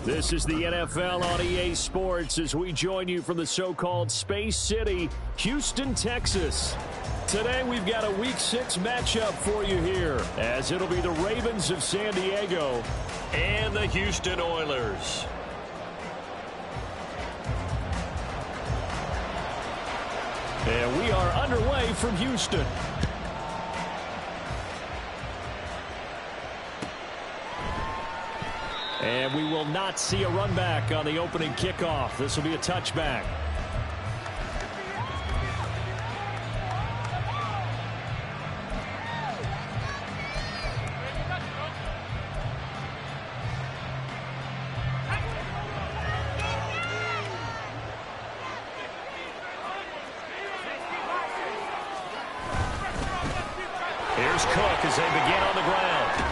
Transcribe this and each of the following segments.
This is the NFL on EA Sports as we join you from the so-called Space City, Houston, Texas. Today we've got a Week 6 matchup for you here, as it'll be the Ravens of San Diego and the Houston Oilers. And we are underway from Houston. And we will not see a run back on the opening kickoff. This will be a touchback. Here's Cook as they begin on the ground.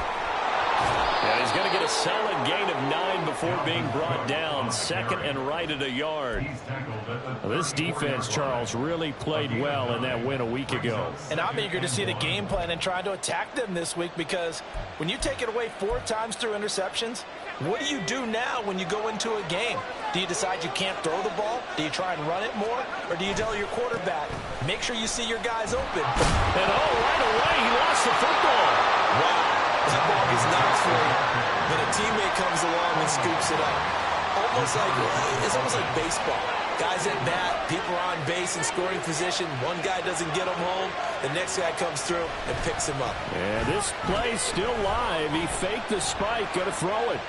And he's going to get a solid gain of 9 before being brought down. Second and right at a yard. This defense, Charles, really played well in that win a week ago. And I'm eager to see the game plan and try to attack them this week, because when you take it away 4 times through interceptions, what do you do now when you go into a game? Do you decide you can't throw the ball? Do you try and run it more? Or do you tell your quarterback, make sure you see your guys open? And right away, he lost the football. Wow. That ball is not for you, but a teammate comes along and scoops it up. It's almost like baseball. Guys at bat, people are on base in scoring position. One guy doesn't get him home. The next guy comes through and picks him up. And this play's still live. He faked the spike, going to throw it.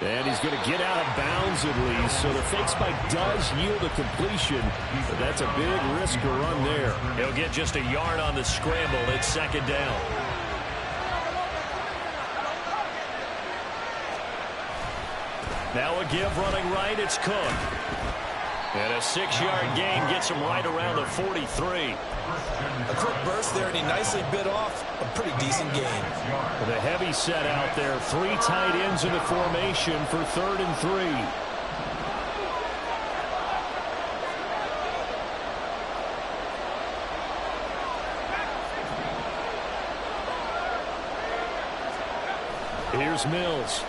And he's going to get out of bounds at least. So the fake spike does yield a completion, but that's a big risk to run there. He'll get just a yard on the scramble. It's second down. Now a give running right, it's Cook. And a 6-yard gain gets him right around the 43. A quick burst there, and he nicely bit off a pretty decent gain. With a heavy set out there, 3 tight ends in the formation for 3rd and 3. Here's Mills.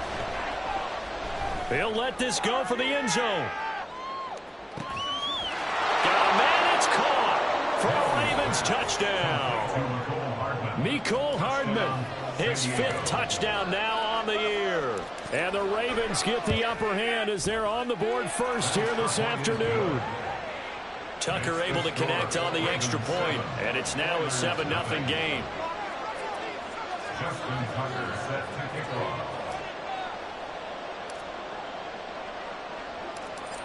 He'll let this go for the end zone. Got a man, it's caught for a Ravens touchdown. Mecole Hardman, his 5th touchdown now on the year. And the Ravens get the upper hand as they're on the board first here this afternoon. Tucker able to connect on the extra point, and it's now a 7-0 game. Justin Tucker set to kick off.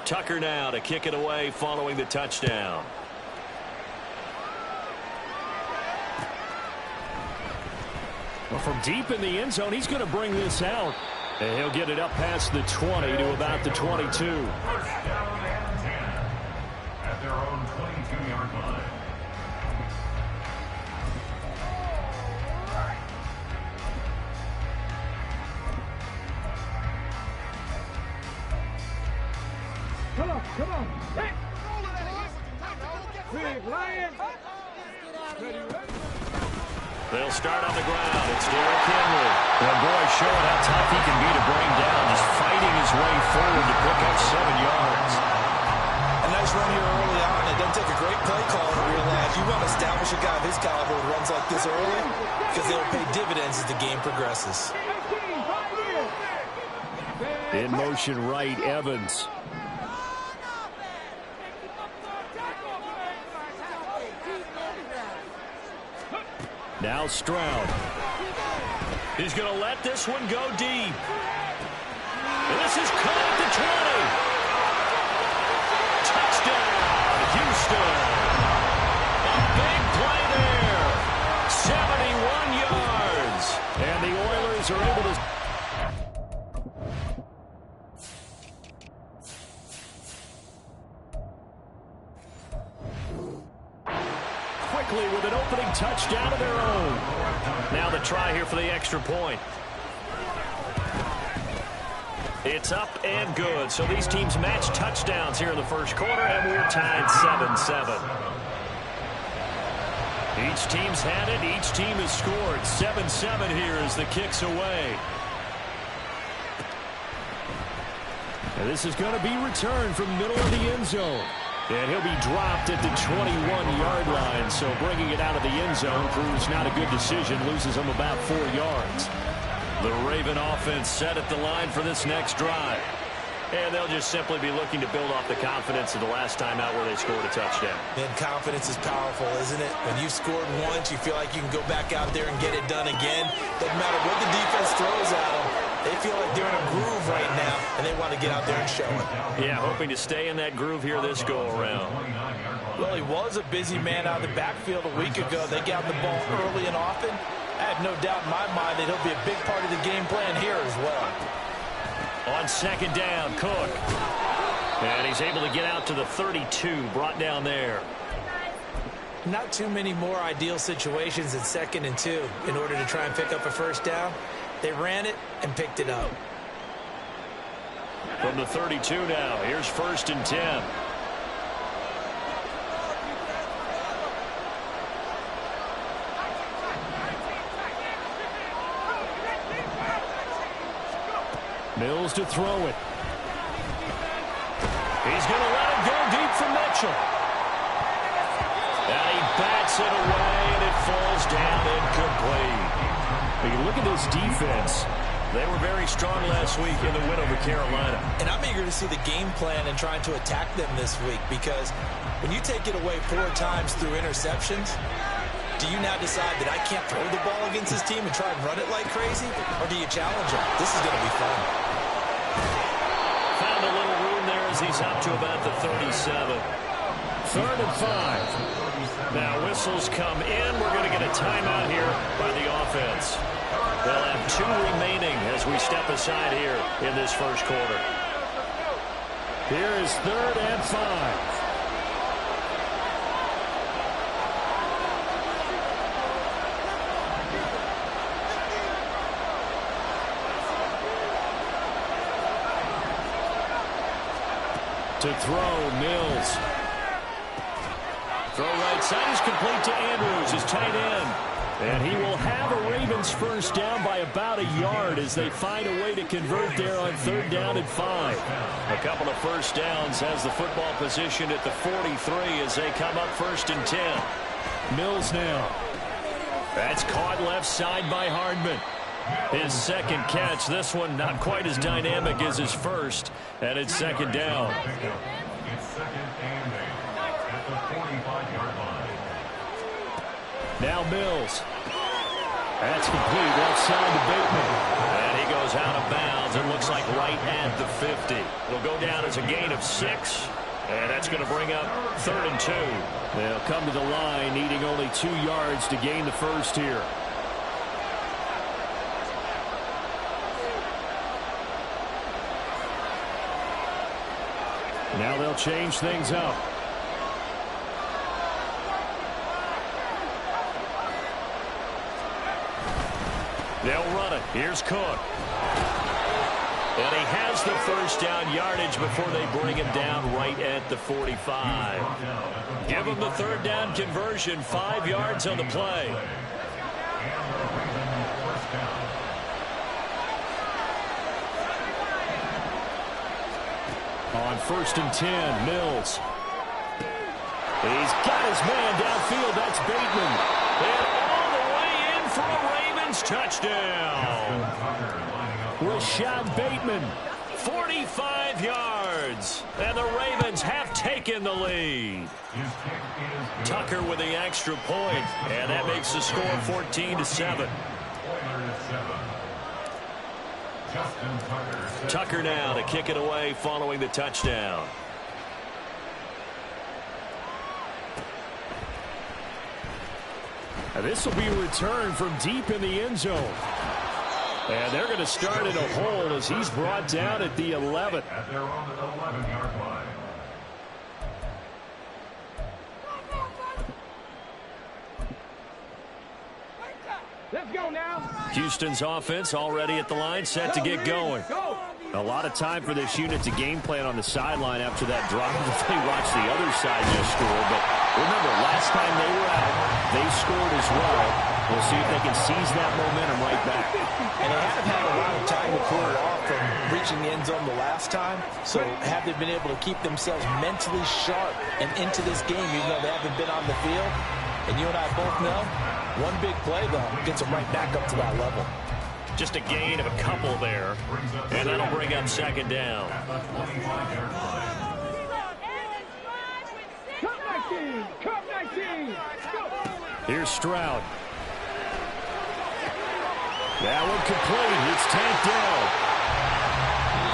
Tucker now to kick it away following the touchdown. Well, from deep in the end zone, he's going to bring this out. And he'll get it up past the 20 to about the 22. First down and 10 at their own 22-yard line. Come on. Hey. Big Lion. They'll start on the ground. It's Derrick Henry. Well, boy, showing how tough he can be to bring down, just fighting his way forward to pick up 7 yards. A nice run here early on. It doesn't take a great play call to realize you want to establish a guy of his caliber with runs like this early, because they'll pay dividends as the game progresses. In motion right, Evans. Now Stroud. He's going to let this one go deep. And this is caught at the 20. Touchdown, Houston. A big play there. 71 yards. And the Oilers are able to... with an opening touchdown of their own. Now the try here for the extra point. It's up and good. So these teams match touchdowns here in the first quarter, and we're tied 7-7. Each team's had it. Each team has scored. 7-7 here as the kick's away. This is going to be returned from the middle of the end zone. And he'll be dropped at the 21-yard line. So bringing it out of the end zone proves not a good decision. Loses him about 4 yards. The Raven offense set at the line for this next drive. And they'll just simply be looking to build off the confidence of the last time out where they scored a touchdown. And confidence is powerful, isn't it? When you've scored once, you feel like you can go back out there and get it done again. Doesn't matter what the defense throws at them. They feel like they're in a groove right now, and they want to get out there and show it. Yeah, hoping to stay in that groove here this go-around. Well, he was a busy man out of the backfield a week ago. They got the ball early and often. I have no doubt in my mind that he'll be a big part of the game plan here as well. On second down, Cook. And he's able to get out to the 32, brought down there. Not too many more ideal situations at 2nd and 2 in order to try and pick up a first down. They ran it and picked it up. From the 32 now, here's 1st and 10. Mills to throw it. He's going to let it go deep for Mitchell. And he bats it away, and it falls down incomplete. But you look at this defense. They were very strong last week in the win over Carolina. And I'm eager to see the game plan and trying to attack them this week, because when you take it away 4 times through interceptions, do you now decide that I can't throw the ball against this team and try and run it like crazy? Or do you challenge them? This is going to be fun. Found a little room there as he's up to about the 37. 3rd and 5. Now whistles come in. We're going to get a timeout here by the offense. They'll have 2 remaining as we step aside here in this first quarter. Here is 3rd and 5. To throw, Mills. Throw right side is complete to Andrews, his tight end. And he will have a Ravens first down by about a yard as they find a way to convert there on 3rd down and 5. A couple of first downs has the football position at the 43 as they come up 1st and 10. Mills now. That's caught left side by Hardman. His second catch, this one not quite as dynamic as his first, and it's 2nd down. It's 2nd and 8 at the 45-yard line. Now Mills. That's complete left side to Bateman. And he goes out of bounds. It looks like right at the 50. It'll go down as a gain of 6. And that's going to bring up 3rd and 2. They'll come to the line needing only 2 yards to gain the first here. Now they'll change things up. They'll run it. Here's Cook. And he has the first down yardage before they bring him down right at the 45. Give him the 3rd down conversion. 5 yards on the play. On 1st and 10, Mills. He's got his man downfield. That's Bateman. And all the way in for a Ravens touchdown. Rashad Bateman, 45 yards. And the Ravens have taken the lead. Tucker with the extra point, and that makes the score 14-7. Tucker now to kick it away following the touchdown. Now this will be a return from deep in the end zone. And they're going to start in a hole as he's brought down at the 11. At their own 11-yard line. Let's go now. Houston's offense already at the line, set to get going. A lot of time for this unit to game plan on the sideline after that drop that they watched the other side just score. But remember, last time they were out, they scored as well. We'll see if they can seize that momentum right back. And they haven't had a lot of time to cool off from reaching approaching the end zone the last time. So have they been able to keep themselves mentally sharp and into this game, even though they haven't been on the field? And you and I both know, one big play, though, gets them right back up to that level. Just a gain of a couple there, and that'll bring up second down. Here's Stroud. That one complete. It's tanked down.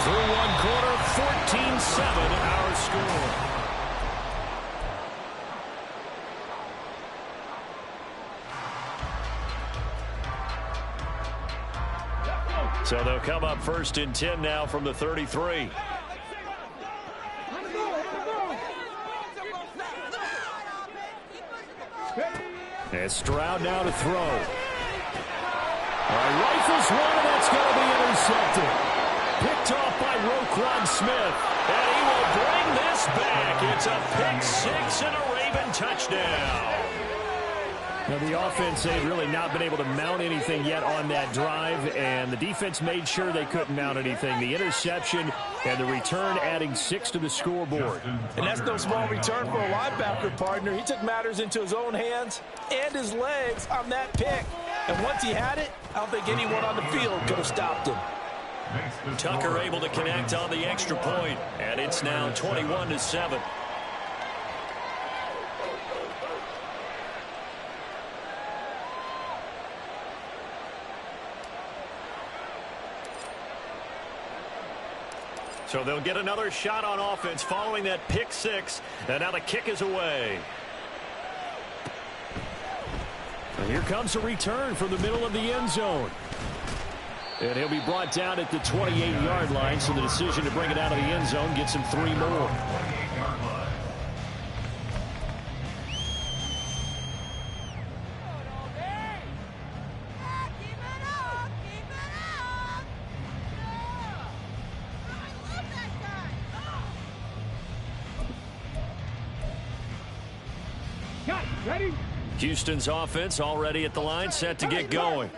Through one quarter, 14-7 our score. So they'll come up first and 10 now from the 33. And Stroud now to throw. Rifles one, and that's going to be intercepted. Picked off by Roquan Smith. And he will bring this back. It's a pick six and a Raven touchdown. Now, the offense, they've really not been able to mount anything yet on that drive, and the defense made sure they couldn't mount anything. The interception and the return adding 6 to the scoreboard. And that's no small return for a linebacker, partner. He took matters into his own hands and his legs on that pick. And once he had it, I don't think anyone on the field could have stopped him. Tucker able to connect on the extra point, and it's now 21-7. So they'll get another shot on offense following that pick six. And now the kick is away. And here comes a return from the middle of the end zone. And he'll be brought down at the 28-yard line. So the decision to bring it out of the end zone gets him 3 more. Houston's offense already at the line, set to get going.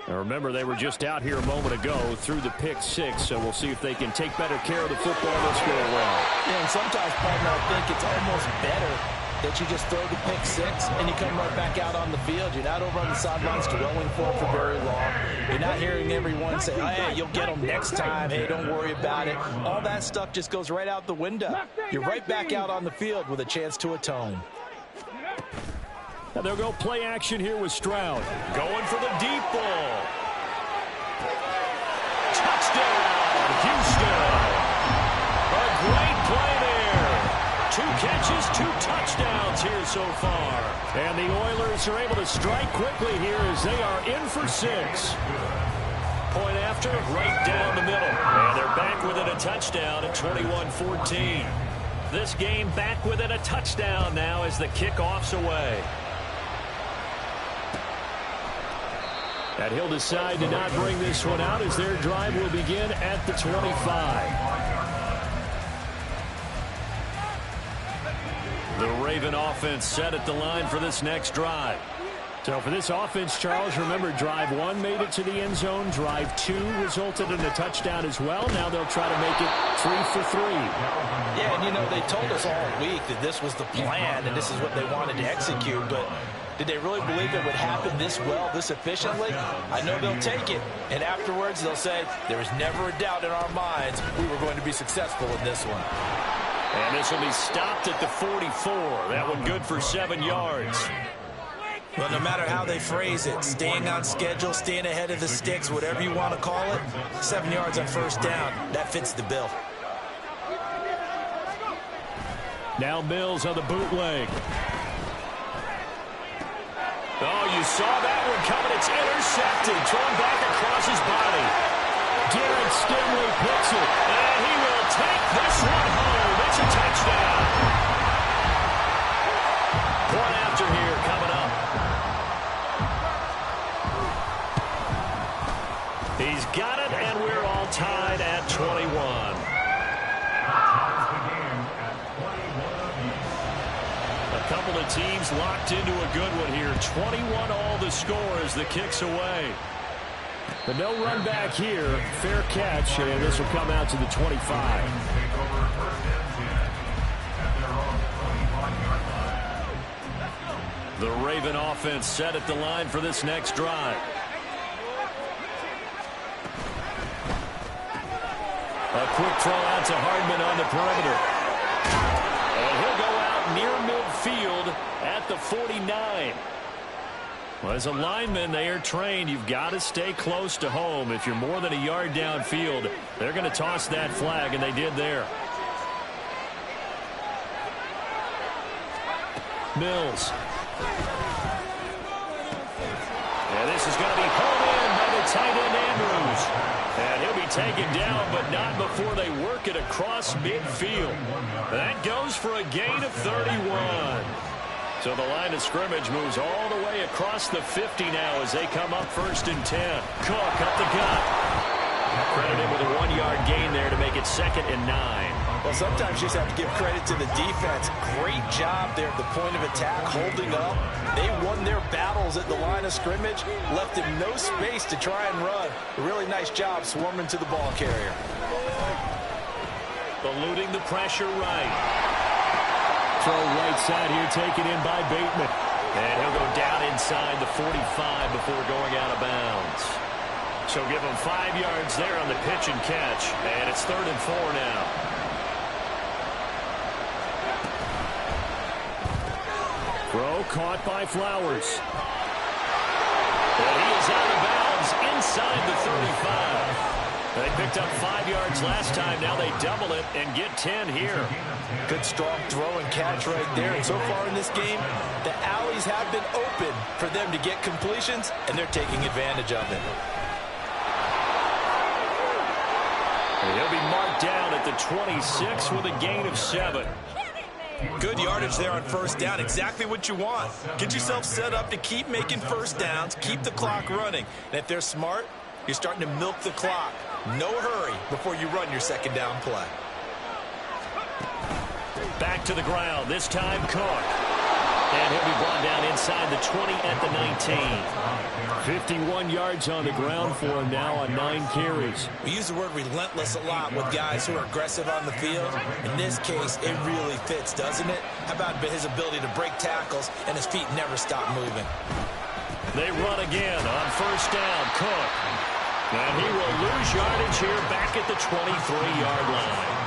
Now remember, they were just out here a moment ago through the pick six, so we'll see if they can take better care of the football this go around. Yeah, and sometimes, partner, I think it's almost better that you just throw the pick six and you come right back out on the field. You're not over on the sidelines dwelling for it for very long. You're not hearing everyone say, oh, hey, you'll get them next time. Hey, don't worry about it. All that stuff just goes right out the window. You're right back out on the field with a chance to atone. Now they'll go play action here with Stroud. Going for the deep ball. Touchdown, Houston. A great play there. 2 catches, 2 touchdowns here so far. And the Oilers are able to strike quickly here as they are in for 6. Point after, right down the middle. And they're back within a touchdown at 21-14. This game back within a touchdown now as the kickoff's away. And he'll decide to not bring this one out as their drive will begin at the 25. The Raven offense set at the line for this next drive. So for this offense, Charles, remember, drive 1 made it to the end zone. Drive 2 resulted in a touchdown as well. Now they'll try to make it 3 for 3. Yeah, and you know, they told us all week that this was the plan and this is what they wanted to execute, but did they really believe it would happen this well, this efficiently? I know they'll take it, and afterwards they'll say, there was never a doubt in our minds we were going to be successful in this one. And this will be stopped at the 44. That one good for 7 yards. Well, no matter how they phrase it, staying on schedule, staying ahead of the sticks, whatever you want to call it, 7 yards on first down, that fits the bill. Now Mills on the bootleg. Oh, you saw that one coming. It's intercepted. Thrown back across his body. Garrett Stingley picks it. And he will take this one home. It's a touchdown. Point after here coming up. He's got it, and we're all tied at 21. A couple of teams locked into a good one here. 21 all the score as the kick's away. But no run back here. Fair catch, and this will come out to the 25. The Raven offense set at the line for this next drive. A quick throw out to Hardman on the perimeter. And he'll go out near midfield at the 49. Well, as a lineman, they are trained. You've got to stay close to home. If you're more than a yard downfield, they're going to toss that flag, and they did there. Mills. And this is going to be pulled in by the tight end Andrews. And he'll be taken down, but not before they work it across midfield. That goes for a gain of 31. So the line of scrimmage moves all the way across the 50 now as they come up 1st and 10. Cook up the gut. Credited with a 1-yard gain there to make it 2nd and 9. Well, sometimes you just have to give credit to the defense. Great job there at the point of attack, holding up. They won their battles at the line of scrimmage, left him no space to try and run. A really nice job swarming to the ball carrier. Eluding the pressure right. Throw right side here taken in by Bateman. And he'll go down inside the 45 before going out of bounds. So give him 5 yards there on the pitch and catch. And it's 3rd and 4 now. Throw caught by Flowers. And he is out of bounds inside the 35. They picked up 5 yards last time. Now they double it and get 10 here. Good strong throw and catch right there. And so far in this game, the alleys have been open for them to get completions, and they're taking advantage of it. And he'll be marked down at the 26 with a gain of 7. Good yardage there on 1st down. Exactly what you want. Get yourself set up to keep making 1st downs, keep the clock running. And if they're smart, you're starting to milk the clock. No hurry before you run your 2nd down play. Back to the ground. This time Cook. And he'll be brought down inside the 20 at the 19. 51 yards on the ground for him now on 9 carries. We use the word relentless a lot with guys who are aggressive on the field. In this case, it really fits, doesn't it? How about his ability to break tackles and his feet never stop moving? They run again on 1st down. Cook. And he will lose yardage here back at the 23-yard line.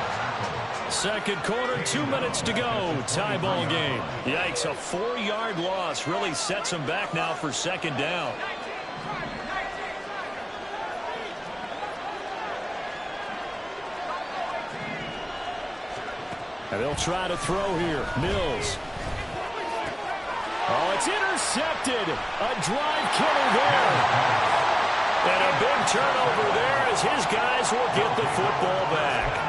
2nd quarter, 2 minutes to go. Tie ball game. Yikes, a 4-yard loss really sets him back now for 2nd down. And they'll try to throw here. Mills. Oh, it's intercepted. A drive killer there. And a big turnover there as his guys will get the football back.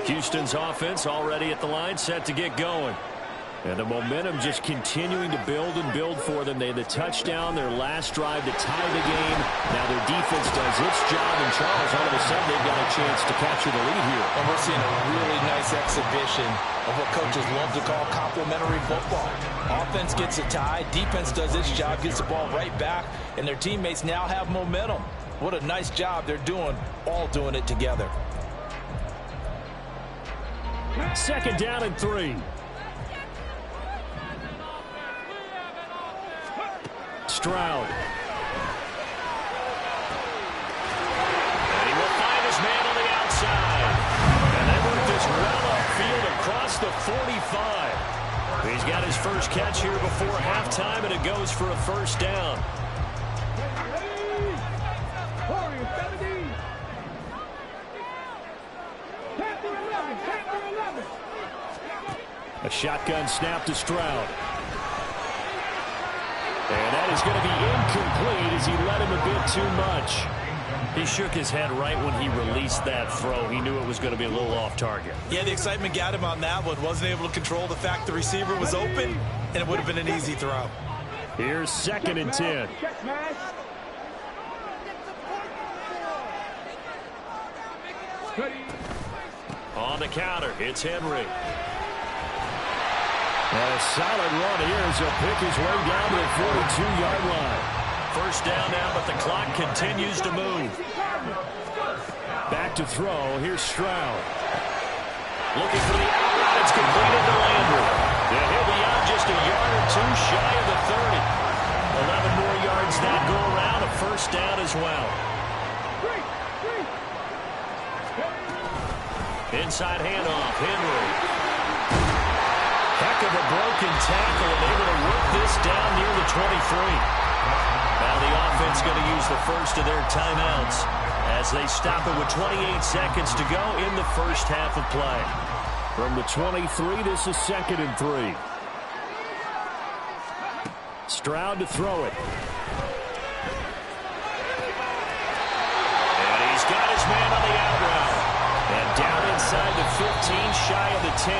Houston's offense already at the line, set to get going. And the momentum just continuing to build and build for them. They had the touchdown, their last drive to tie the game. Now their defense does its job, and Charles, all of a sudden, they've got a chance to capture the lead here. And we're seeing a really nice exhibition of what coaches love to call complementary football. Offense gets a tie, defense does its job, gets the ball right back, and their teammates now have momentum. What a nice job they're doing, all doing it together. 2nd down and 3. Stroud. And he will find his man on the outside. And they work this well upfield across the 45. He's got his first catch here before halftime, and it goes for a 1st down. A shotgun snap to Stroud. And that is going to be incomplete as he let him a bit too much. He shook his head right when he released that throw. He knew it was going to be a little off target. Yeah, the excitement got him on that one. Wasn't able to control the fact the receiver was open, and it would have been an easy throw. Here's 2nd and 10. On the counter, it's Henry. And a solid run here as he'll pick his way down to the 42-yard line. First down now, but the clock continues to move. Back to throw. Here's Stroud. Looking for the out route. It's completed to Landry. Yeah, he'll be out just a yard or two shy of the 30. 11 more yards now go around. A first down as well. Inside handoff. Henry. Heck of a broken tackle and able to work this down near the 23. Now the offense going to use the first of their timeouts as they stop it with 28 seconds to go in the first half of play. From the 23, this is 2nd and 3. Stroud to throw it. And he's got his man on the out route. And down inside the 15, shy of the 10.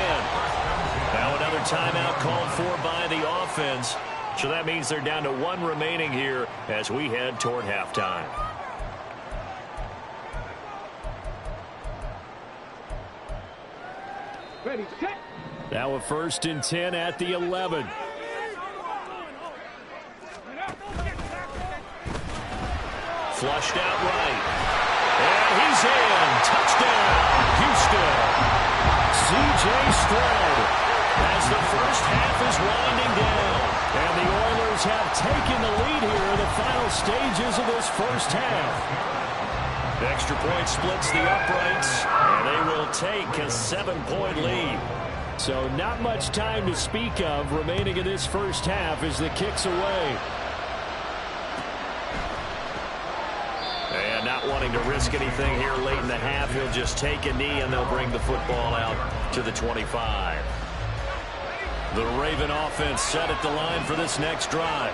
Now another timeout called for by the offense. So that means they're down to 1 remaining here as we head toward halftime. Ready, set. Now a 1st and 10 at the 11. Flushed out right. And he's in. Touchdown, Houston. C.J. Stroud as the first half is winding down. And the Oilers have taken the lead here in the final stages of this first half. The extra point splits the uprights, and they will take a 7-point lead. So not much time to speak of remaining in this first half as the kick's away. And not wanting to risk anything here late in the half, he'll just take a knee and they'll bring the football out to the 25. The Raven offense set at the line for this next drive.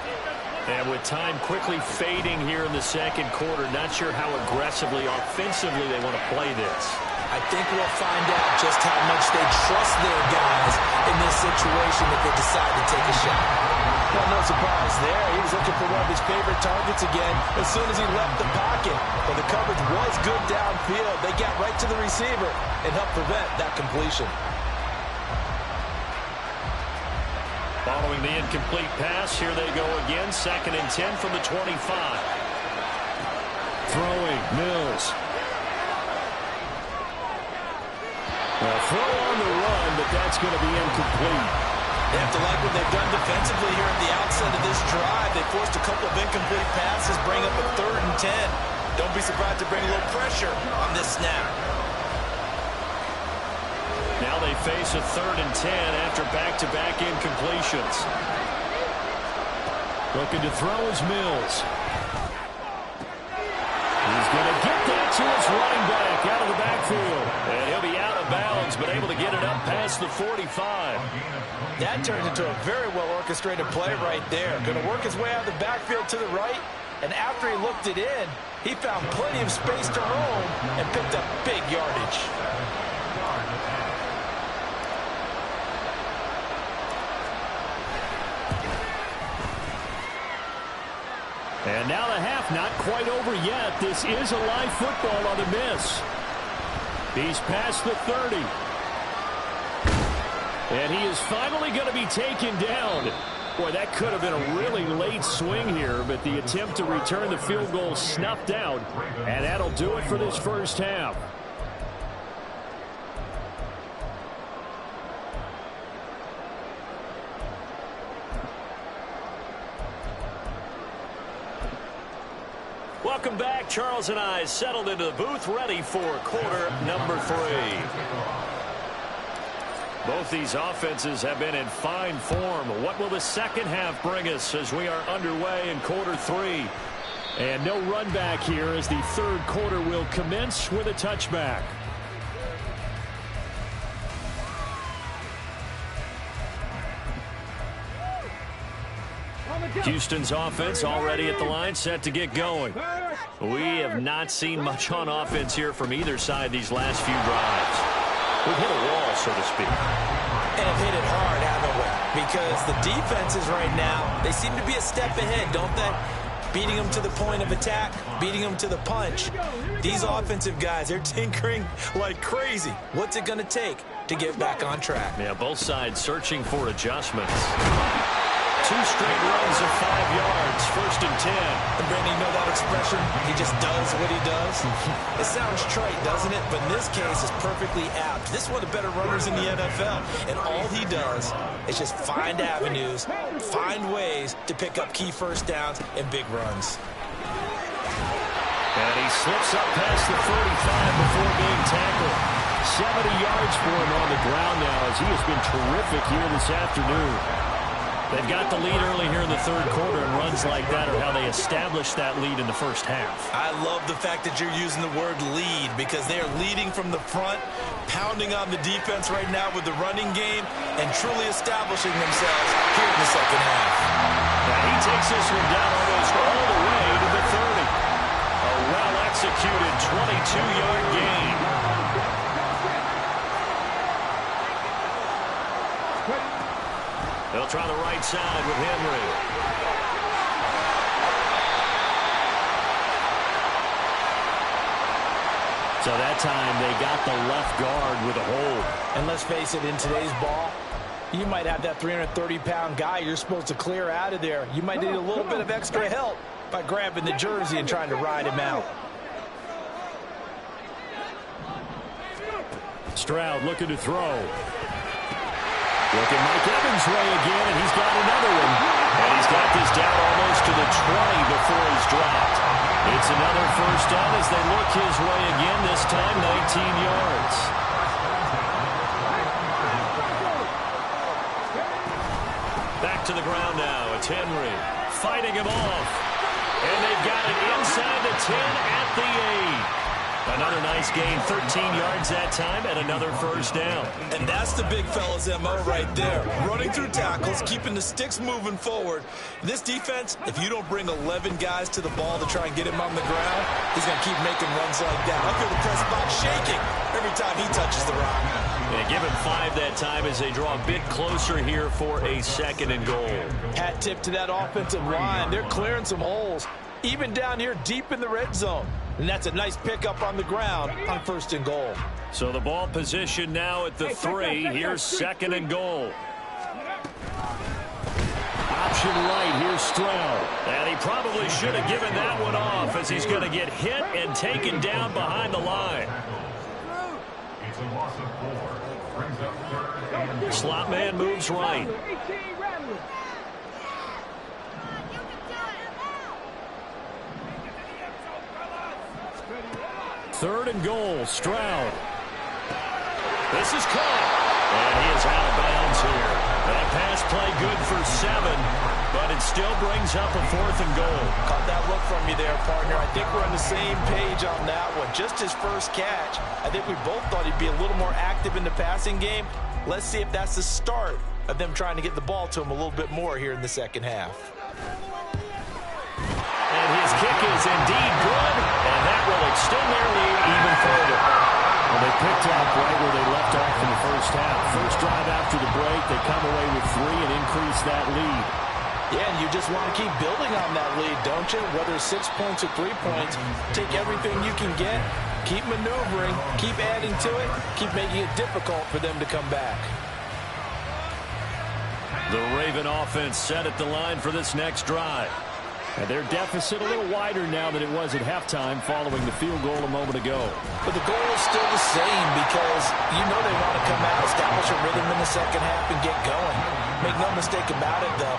And with time quickly fading here in the second quarter, not sure how aggressively, offensively they want to play this. I think we'll find out just how much they trust their guys in this situation if they decide to take a shot. Well, no surprise there. He was looking for one of his favorite targets again as soon as he left the pocket. But the coverage was good downfield. They got right to the receiver and helped prevent that completion. Following the incomplete pass, here they go again. 2nd and 10 from the 25. Throwing, Mills. A throw on the run, but that's going to be incomplete. They have to like what they've done defensively here at the outset of this drive. They forced a couple of incomplete passes, bring up a 3rd and 10. Don't be surprised to bring a little pressure on this snap. Now they face a 3rd and 10 after back-to-back incompletions. Looking to throw is Mills. He's going to get that to his running back out of the backfield. And he'll be out of bounds, but able to get it up past the 45. That turned into a very well-orchestrated play right there. Going to work his way out of the backfield to the right. And after he looked it in, he found plenty of space to roam and picked up big yardage. And now the half not quite over yet. This is a live football on the miss. He's past the 30. And he is finally going to be taken down. Boy, that could have been a really late swing here, but the attempt to return the field goal snuffed out. And that'll do it for this first half. Welcome back. Charles and I settled into the booth, ready for quarter number 3. Both these offenses have been in fine form. What will the second half bring us as we are underway in quarter 3? And no run back here as the third quarter will commence with a touchback. Houston's offense already at the line, set to get going. We have not seen much on offense here from either side these last few drives. We've hit a wall, so to speak. And have hit it hard, haven't we? Because the defenses right now, they seem to be a step ahead, don't they? Beating them to the point of attack, beating them to the punch. These offensive guys, they're tinkering like crazy. What's it going to take? to get back on track. Yeah, both sides searching for adjustments. 2 straight runs of 5 yards, 1st and 10. And Brandon, you know that expression? He just does what he does. It sounds trite, doesn't it? But in this case, it's perfectly apt. This is one of the better runners in the NFL. And all he does is just find avenues, find ways to pick up key first downs and big runs. And he slips up past the 45 before being tackled. 70 yards for him on the ground now as he has been terrific here this afternoon. They've got the lead early here in the 3rd quarter, and runs like that are how they establish that lead in the first half. I love the fact that you're using the word lead because they are leading from the front, pounding on the defense right now with the running game, and truly establishing themselves here in the 2nd half. Now he takes this one down almost all the way to the 30. A well-executed 22-yard gain. They'll try the right side with Henry. So that time they got the left guard with a hold. And let's face it, in today's ball, you might have that 330-pound guy you're supposed to clear out of there. You might need a little bit of extra help by grabbing the jersey and trying to ride him out. Stroud looking to throw. Looking Mike Evans' way again, and he's got another one. And he's got this down almost to the 20 before he's dropped. It's another first down as they look his way again, this time 19 yards. Back to the ground now. It's Henry fighting him off. And they've got it inside the 10 at the 8. Another nice gain, 13 yards that time, and another first down. And that's the big fella's MO right there. Running through tackles, keeping the sticks moving forward. This defense, if you don't bring 11 guys to the ball to try and get him on the ground, he's going to keep making runs like that. I feel the press box shaking every time he touches the rock. Yeah, give him 5 that time as they draw a bit closer here for a 2nd and goal. Hat tip to that offensive line. They're clearing some holes, even down here deep in the red zone. And that's a nice pickup on the ground on 1st and goal. So the ball position now at the 3. Here's 2nd and goal. Option right, here's Stroud. And he probably should have given that one off as he's going to get hit and taken down behind the line. It's a loss of 4. Brings up 3rd and Slot man moves right. 3rd and goal, Stroud. This is caught. And he is out of bounds here. That pass play good for 7, but it still brings up a 4th and goal. Caught that look from you there, partner. I think we're on the same page on that one. Just his first catch. I think we both thought he'd be a little more active in the passing game. Let's see if that's the start of them trying to get the ball to him a little bit more here in the 2nd half. And his kick is indeed good, and that will extend their lead even further. Well, they picked up right where they left off in the first half. First drive after the break, they come away with 3 and increase that lead. Yeah, and you just want to keep building on that lead, don't you? Whether it's 6 points or 3 points, take everything you can get, keep maneuvering, keep adding to it, keep making it difficult for them to come back. The Raven offense set at the line for this next drive. And their deficit a little wider now than it was at halftime following the field goal a moment ago. But the goal is still the same because you know they want to come out, establish a rhythm in the 2nd half, and get going. Make no mistake about it, though.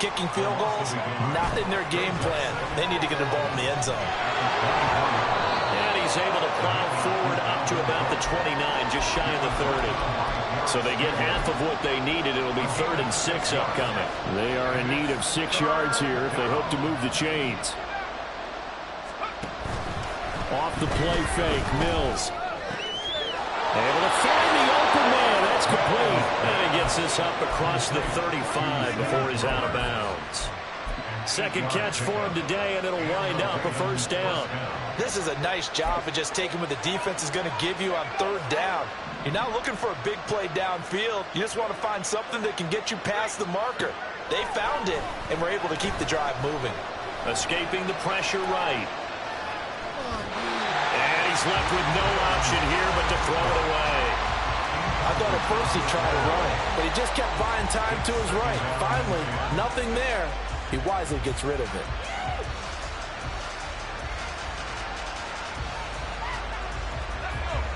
Kicking field goals, not in their game plan. They need to get the ball in the end zone. And he's able to plow forward up to about the 29, just shy of the 30. So they get half of what they needed. It'll be 3rd and 6 upcoming. They are in need of 6 yards here if they hope to move the chains. Off the play fake, Mills. Able to find the open man. That's complete. And he gets this up across the 35 before he's out of bounds. 2nd catch for him today, and it'll wind up a first down. This is a nice job of just taking what the defense is going to give you on 3rd down. You're not looking for a big play downfield. You just want to find something that can get you past the marker. They found it, and were able to keep the drive moving. Escaping the pressure right. And he's left with no option here but to throw it away. I thought at first he tried to run, but he just kept buying time to his right. Finally, nothing there. He wisely gets rid of it.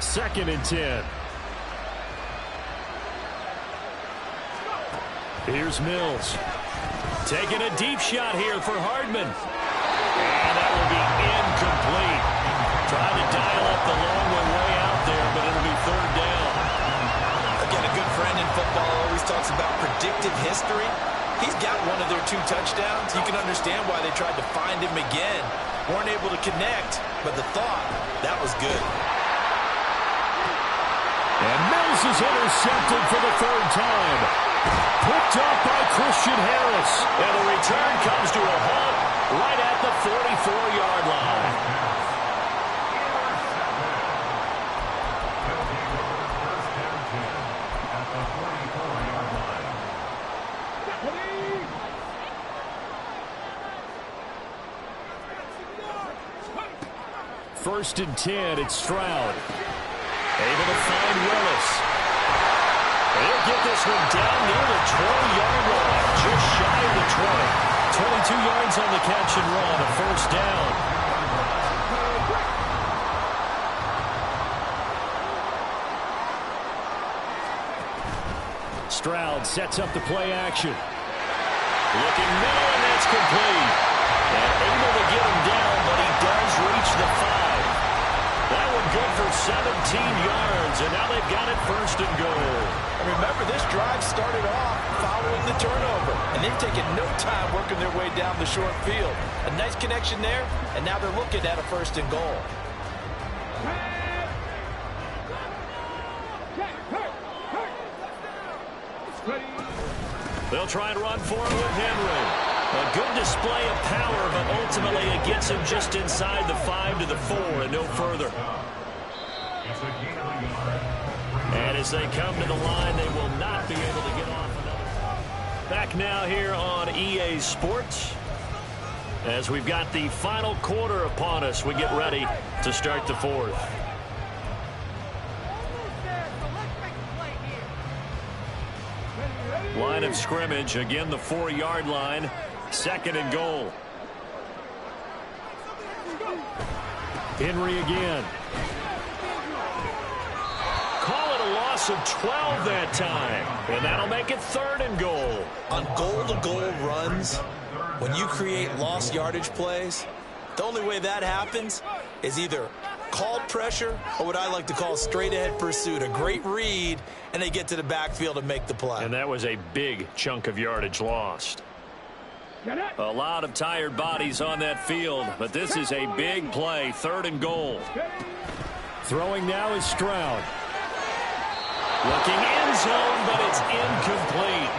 Second and 10. Here's Mills. Taking a deep shot here for Hardman. And that will be incomplete. Trying to dial up the long way out there, but it'll be third down. Again, a good friend in football always talks about predictive history. He's got one of their 2 touchdowns. You can understand why they tried to find him again. Weren't able to connect, but the thought, that was good. And Mills is intercepted for the 3rd time. Picked up by Christian Harris. And the return comes to a halt right at the 44-yard line. First and 10, it's Stroud. Able to find Willis. They'll get this one down near the 20-yard line, just shy of the 20. 22 yards on the catch and run, a first down. Stroud sets up the play action. Looking middle, and that's complete. And able to get him down, but he does reach the 5. That one good for 17 yards, and now they've got it first and goal. And remember, this drive started off following the turnover, and they've taken no time working their way down the short field. A nice connection there, and now they're looking at a first and goal. They'll try and run for it with Henry. A good display of power, but ultimately it gets him just inside the 5 to the 4 and no further. And as they come to the line, they will not be able to get off another. Back now here on EA Sports. As we've got the final quarter upon us, we get ready to start the 4th. Line of scrimmage, again the 4-yard line, 2nd and goal. Henry again. Call it a loss of 12 that time, and that'll make it 3rd and goal. On goal-to-goal runs, when you create lost yardage plays, the only way that happens is either called pressure or what I like to call straight-ahead pursuit. A great read, and they get to the backfield and make the play. And that was a big chunk of yardage lost. A lot of tired bodies on that field, but this is a big play, 3rd and goal. Throwing now is Stroud. Looking end zone, but it's incomplete.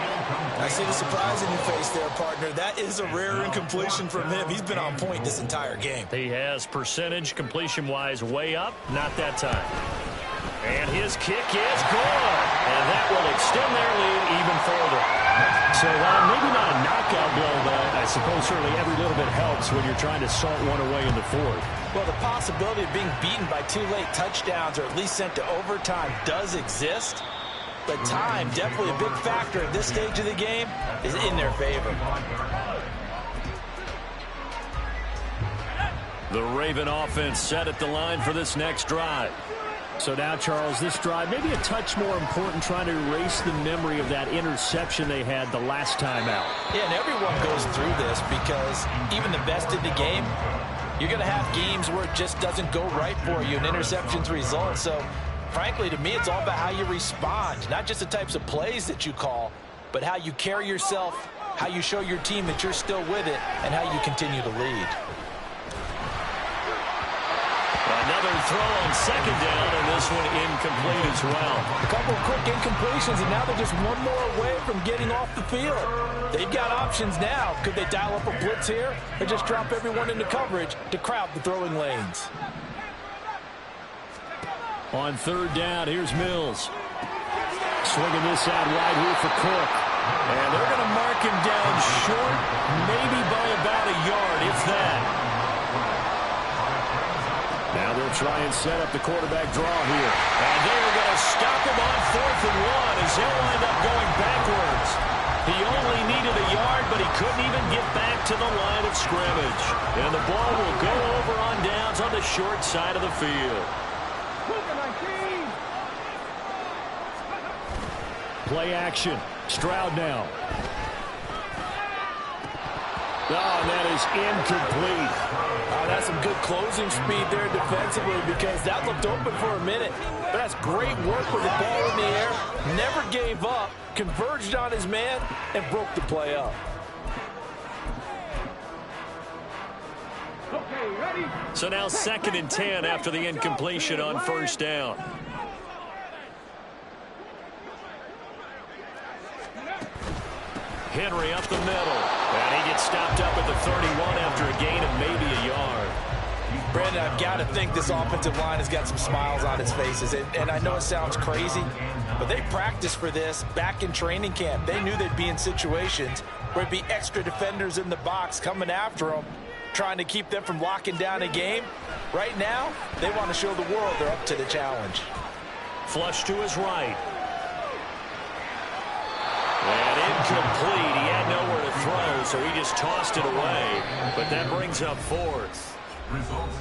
I see the surprise in your face there, partner. That is a rare incompletion from him. He's been on point this entire game. He has percentage completion-wise way up, not that time. And his kick is good. And that will extend their lead even further. So maybe not a knockout blow, but I suppose certainly every little bit helps when you're trying to salt one away in the 4th. Well, the possibility of being beaten by 2 late touchdowns or at least sent to overtime does exist. But time, definitely a big factor at this stage of the game, is in their favor. The Raven offense set at the line for this next drive. So now, Charles, this drive maybe a touch more important, trying to erase the memory of that interception they had the last time out. Yeah, and everyone goes through this because even the best in the game, you're going to have games where it just doesn't go right for you and interceptions result. So, frankly, to me, it's all about how you respond, not just the types of plays that you call, but how you carry yourself, how you show your team that you're still with it, and how you continue to lead. Another throw on 2nd down, and this one incomplete as well. A couple of quick incompletions, and now they're just one more away from getting off the field. They've got options now. Could they dial up a blitz here or just drop everyone into coverage to crowd the throwing lanes? On 3rd down, here's Mills. Swinging this out wide here for Cook. And they're going to mark him down short, maybe by about a yard, if that. Now they'll They'll try and set up the quarterback draw here. And they're going to stop him on 4th and 1 as they'll wind up going backwards. He only needed a yard, but he couldn't even get back to the line of scrimmage. And the ball will go over on downs on the short side of the field. Play action. Stroud now. Oh, and that is incomplete. Oh, that's some good closing speed there defensively because that looked open for a minute. But that's great work with the ball in the air. Never gave up, converged on his man, and broke the play up. Okay, ready? So now 2nd and 10 after the incompletion on 1st down. Henry up the middle. And he gets stopped up at the 31 after a gain of maybe a yard. Brandon, I've got to think this offensive line has got some smiles on its faces. And I know it sounds crazy, but they practiced for this back in training camp. They knew they'd be in situations where it'd be extra defenders in the box coming after them, trying to keep them from locking down a game. Right now, they want to show the world they're up to the challenge. Flush to his right. And incomplete. He had nowhere to throw, so he just tossed it away. But that brings up 4th.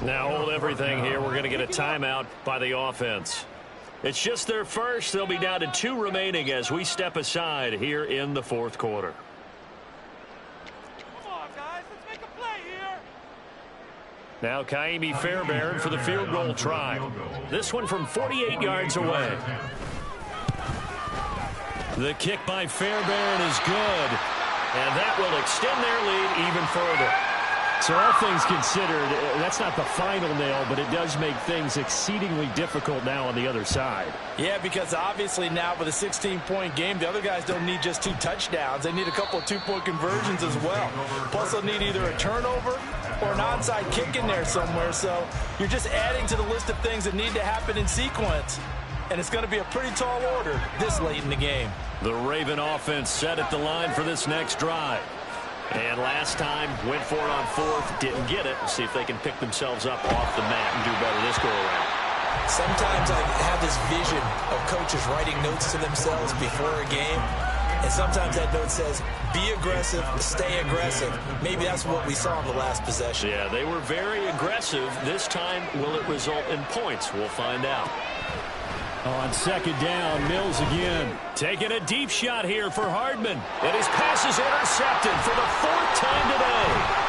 Now hold everything here. We're going to get a timeout by the offense. It's just their first. They'll be down to 2 remaining as we step aside here in the 4th quarter. Come on, guys. Let's make a play here. Now Kaimi Fairbairn for the field goal try. This one from 48 yards away. The kick by Fairbairn is good, and that will extend their lead even further. So all things considered, that's not the final nail, but it does make things exceedingly difficult now on the other side. Yeah, because obviously now with a 16-point game, the other guys don't need just 2 touchdowns. They need a couple of 2-point conversions as well. Plus, they'll need either a turnover or an onside kick in there somewhere. So you're just adding to the list of things that need to happen in sequence. And it's going to be a pretty tall order this late in the game. The Raven offense set at the line for this next drive. And last time, went for it on 4th, didn't get it. See if they can pick themselves up off the mat and do better this go-around. Sometimes I have this vision of coaches writing notes to themselves before a game. And sometimes that note says, be aggressive, stay aggressive. Maybe that's what we saw in the last possession. Yeah, they were very aggressive. This time, will it result in points? We'll find out. On 2nd down, Mills again. Taking a deep shot here for Hardman. And his pass is intercepted for the 4th time today.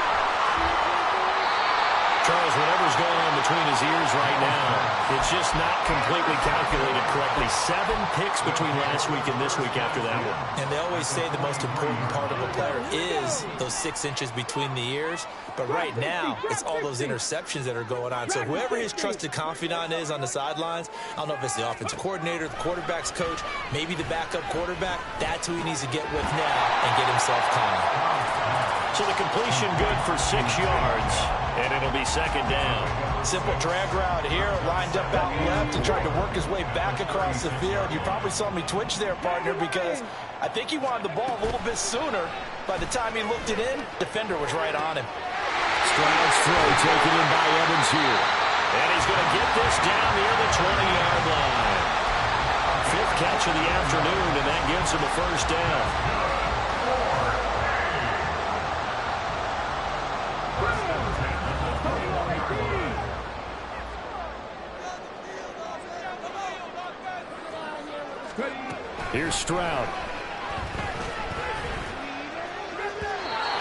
Charles, whatever's going on between his ears right now, it's just not completely calculated correctly. 7 picks between last week and this week after that one. And they always say the most important part of a player is those 6 inches between the ears. But right now, it's all those interceptions that are going on. So whoever his trusted confidant is on the sidelines, I don't know if it's the offensive coordinator, the quarterback's coach, maybe the backup quarterback, that's who he needs to get with now and get himself calm. So the completion good for 6 yards, and it'll be 2nd down. Simple drag route here, lined up out left and tried to work his way back across the field. You probably saw me twitch there, partner, because I think he wanted the ball a little bit sooner. By the time he looked it in, defender was right on him. Stroud's throw taken in by Evans here. And he's going to get this down near the 20-yard line. 5th catch of the afternoon, and that gives him a 1st down. Here's Stroud.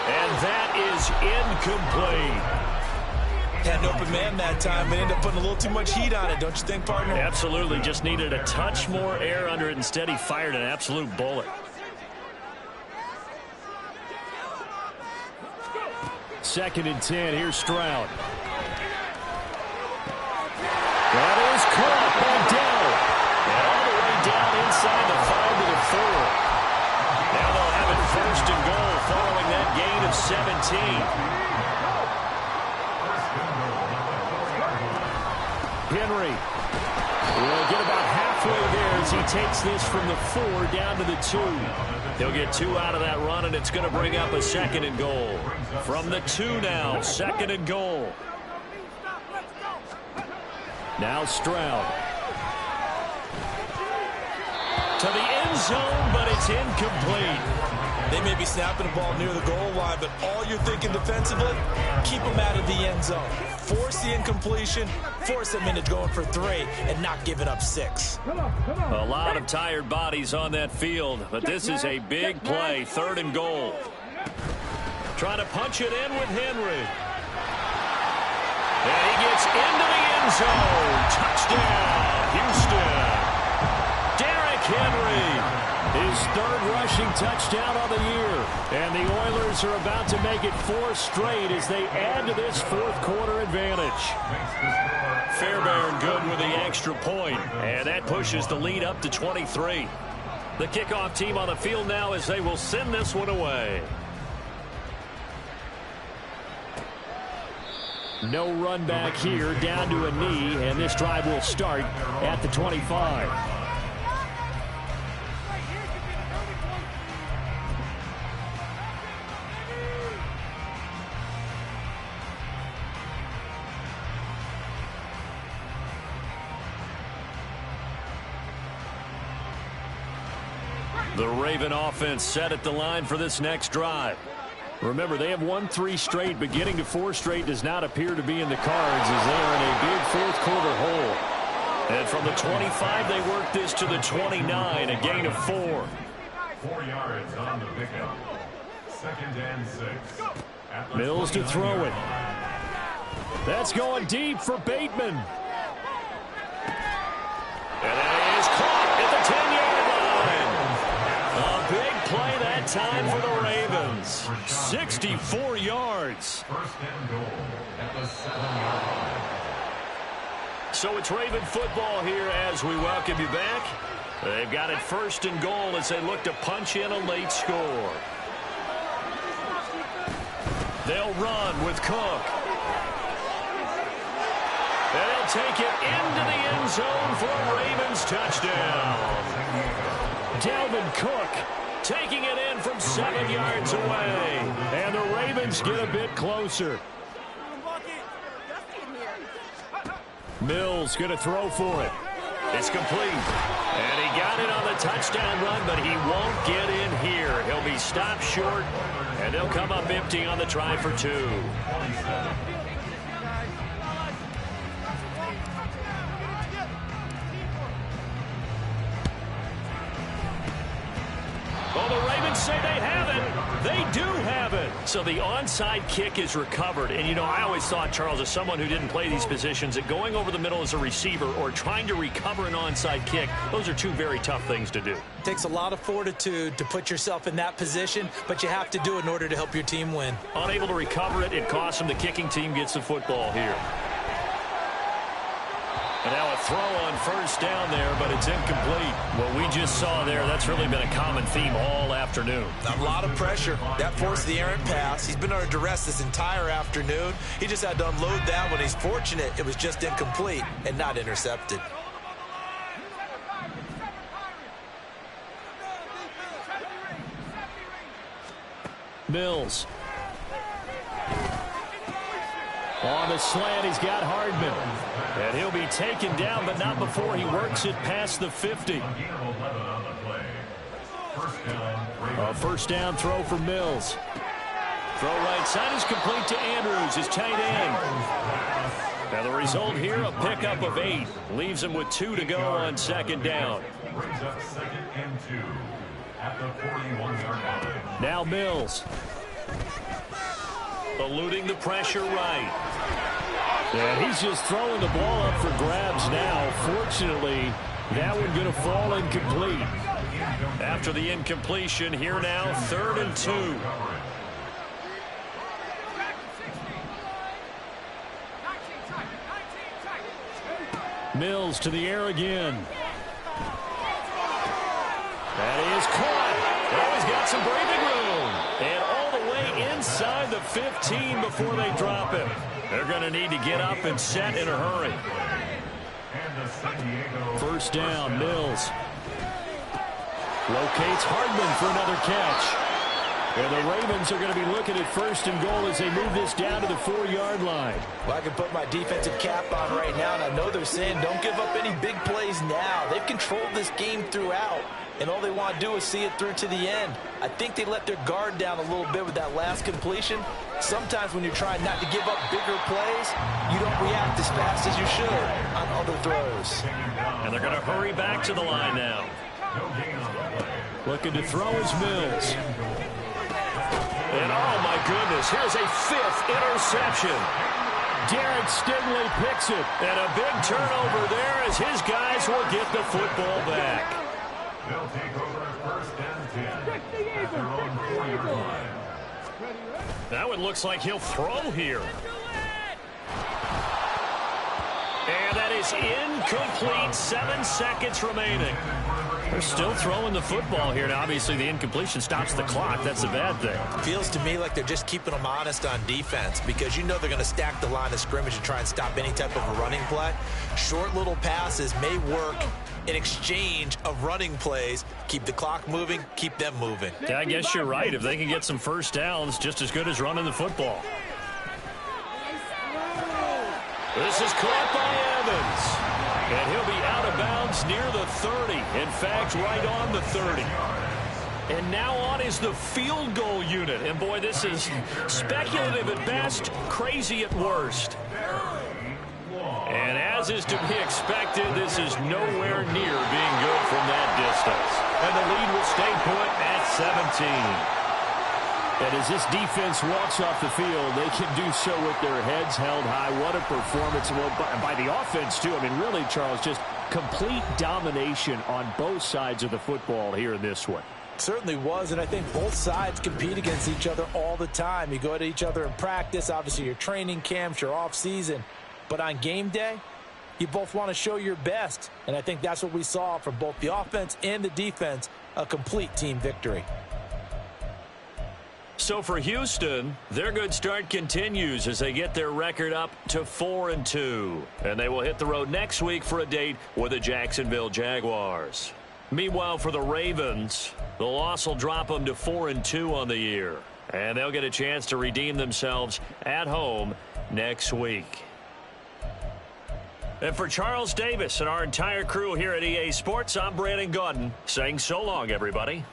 And that is incomplete. Had an open man that time, but ended up putting a little too much heat on it, don't you think, partner? Absolutely. Just needed a touch more air under it. Instead, he fired an absolute bullet. 2nd and 10. Here's Stroud. That is caught by Dell. And all the way down inside the 5 to the 4. Now they'll have it 1st and goal following that gain of 17. Henry will get about halfway there as he takes this from the 4 down to the 2. He'll get 2 out of that run, and it's going to bring up a 2nd and goal. From the 2 now, 2nd and goal. Now Stroud. To the end zone, but it's incomplete. They may be snapping the ball near the goal line, but all you're thinking defensively, keep them out of the end zone. Force the incompletion, force them into going for 3, and not giving up 6. A lot of tired bodies on that field, but this is a big play, 3rd and goal. Trying to punch it in with Henry. And he gets into the end zone. Touchdown, Houston. Derrick Henry. His 3rd rushing touchdown of the year. And the Oilers are about to make it 4 straight as they add to this 4th quarter advantage. Fairbairn good with the extra point. And that pushes the lead up to 23. The kickoff team on the field now as they will send this one away. No run back here, down to a knee, and this drive will start at the 25. The Raven offense set at the line for this next drive. Remember, they have won 3 straight, but getting to 4 straight does not appear to be in the cards as they are in a big 4th quarter hole. And from the 25, they work this to the 29, a gain of 4. 4 yards on the pickup. 2nd and 6. Mills to throw it. That's going deep for Bateman. And that is caught at the 10-yard line. A big play that time for the Ravens. 64 yards. 1st and goal at the 7-yard line. So it's Raven football here as we welcome you back. They've got it 1st and goal as they look to punch in a late score. They'll run with Cook. And they'll take it into the end zone for a Ravens touchdown. Dalvin Cook taking it in from 7 yards away. And the Ravens get a bit closer. Mills going to throw for it. It's complete. And he got it on the touchdown run, but he won't get in here. He'll be stopped short, and they'll come up empty on the try for 2. Well, the Ravens say they have it. They do have it. So the onside kick is recovered. And, you know, I always thought, Charles, as someone who didn't play these positions, that going over the middle as a receiver or trying to recover an onside kick, those are 2 very tough things to do. It takes a lot of fortitude to put yourself in that position, but you have to do it in order to help your team win. Unable to recover it, it costs them. The kicking team gets the football here. And now a throw on 1st down there, but it's incomplete. What we just saw there, that's really been a common theme all afternoon. A lot of pressure. That forced the errant pass. He's been under duress this entire afternoon. He just had to unload that one. He's fortunate it was just incomplete and not intercepted. Mills. On the slant, he's got Hardman. And he'll be taken down, but not before he works it past the 50. A 1st down throw for Mills. Throw right side is complete to Andrews, his tight end. Now the result here, a pickup of 8. Leaves him with 2 to go on 2nd down. Brings up 2nd and 2 at the 41-yard line. Now Mills. Eluding the pressure right. And he's just throwing the ball up for grabs now. Fortunately, that one going to fall incomplete. After the incompletion, here now, 3rd and 2. Mills to the air again. That is caught. Oh, he's got some breathing room. And all the way inside the 15 before they drop him. They're going to need to get up and set in a hurry. 1st down, Mills. Locates Hardman for another catch. And the Ravens are going to be looking at 1st and goal as they move this down to the 4-yard line. Well, I can put my defensive cap on right now, and I know they're saying don't give up any big plays now. They've controlled this game throughout, and all they want to do is see it through to the end. I think they let their guard down a little bit with that last completion. Sometimes when you're trying not to give up bigger plays, you don't react as fast as you should on other throws. And they're going to hurry back to the line now. Looking to throw is Mills. And oh my goodness, here's a 5th interception. Derek Stingley picks it. And a big turnover there as his guys will get the football back. They'll take over at 1st and 10 at their own 4-yard line. That one looks like he'll throw here. And that is incomplete. 7 seconds remaining. They're still throwing the football here. Now, obviously, the incompletion stops the clock. That's a bad thing. Feels to me like they're just keeping them honest on defense because you know they're going to stack the line of scrimmage and try and stop any type of a running play. Short little passes may work in exchange of running plays. Keep the clock moving, keep them moving. Yeah, I guess you're right. If they can get some first downs, just as good as running the football. This is caught by Evans. And he'll be out of bounds near the 30. In fact, right on the 30. And now on is the field goal unit. And boy, this is speculative at best, crazy at worst. And as is to be expected, this is nowhere near being good from that distance. And the lead will stay put at 17. And as this defense walks off the field, they can do so with their heads held high. What a performance by the offense, too. I mean, really, Charles, just complete domination on both sides of the football here in this one. Certainly was, and I think both sides compete against each other all the time. You go at each other in practice. Obviously, your training camps, your off-season. But on game day, you both want to show your best. And I think that's what we saw from both the offense and the defense, a complete team victory. So for Houston, their good start continues as they get their record up to 4-2. And they will hit the road next week for a date with the Jacksonville Jaguars. Meanwhile, for the Ravens, the loss will drop them to 4-2 on the year. And they'll get a chance to redeem themselves at home next week. And for Charles Davis and our entire crew here at EA Sports, I'm Brandon Gaudin saying so long, everybody.